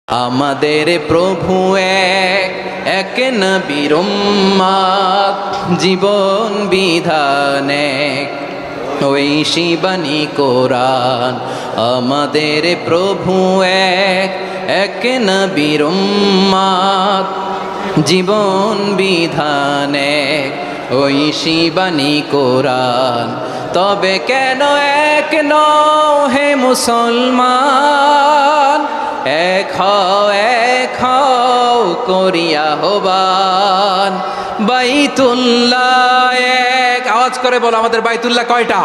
আমাদের প্রভু এক, এক নবীর উম্মত, জীবন বিধান এক, ওই শিবানী কোরআন। আমাদের প্রভু এক, এক নবীর উম্মত, জীবন বিধান এক, ওই শিবানী কোরআন। তবে কেন এক নও হে মুসলমান, এক হও করিয়া হবান। বাইতুল্লাহ এক, আওয়াজ করে বলো আমাদের বাইতুল্লাহ কয়টা?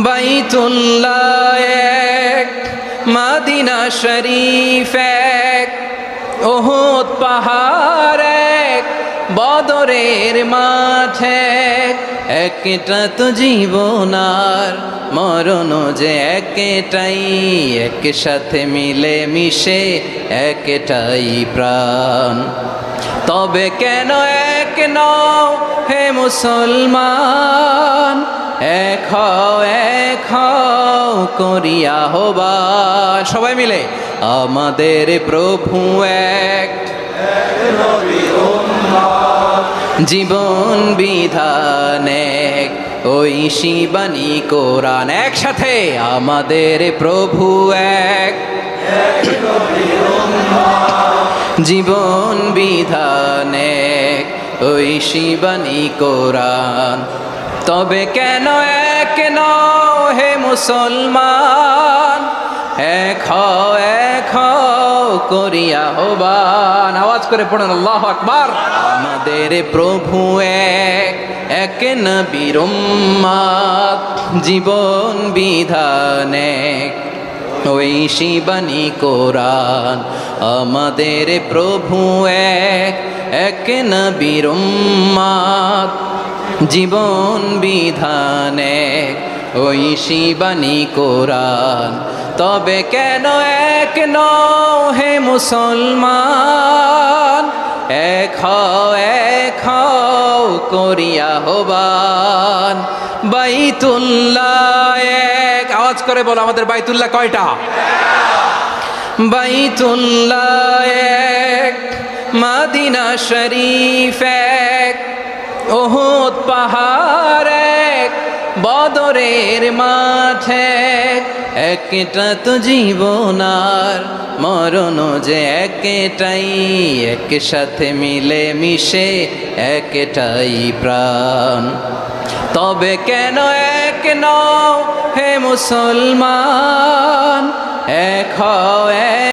বাইতুল্লাহ এক, মদিনা শরীফ এক, উহুদ পাহাড় এক, বদরের মাঠ এক। একটা তো জীবন আর মরণ যে একটাই, একসাথে মিলে মিশে একটাই প্রাণ। তবে কেন এক নও হে মুসলমান, এক হও করিয়া হবান। সবাই মিলে আমাদের প্রভু এক, জীবন বিধান এক, ওই শিবানী কোরআন। একসাথে আমাদের প্রভু এক, জীবন বিধান এক, ওই শিবানী কোরআন। তবে কেন এক নও হে মুসলমান, এক হও করিয়া হবান। আওয়াজ করে পড়ুন আল্লাহু আকবার। আমাদের প্রভু এক, এক নবীর উম্মত, জীবন বিধান এক, ওই শিবানী কোরআন। আমাদের প্রভু এক, এক নবীর উম্মত, জীবন বিধান এক, ওই শিবানী কোরআন। তবে কেন এক নও হে মুসলমান, এক হও করিয়া হবান। বাইতুল্লাহ এক, আওয়াজ করে বলো আমাদের বাইতুল্লাহ কয়টা? বাইতুল্লাহ এক, মদিনা শরীফ এক, উহুদ পাহাড় এক, বদরের মাঠ এক। একটা তো জীবন আর মরণ যে একটাই, একসাথে মিলে মিশে একটাই প্রাণ। তবে কেন এক নও হে মুসলমান, এক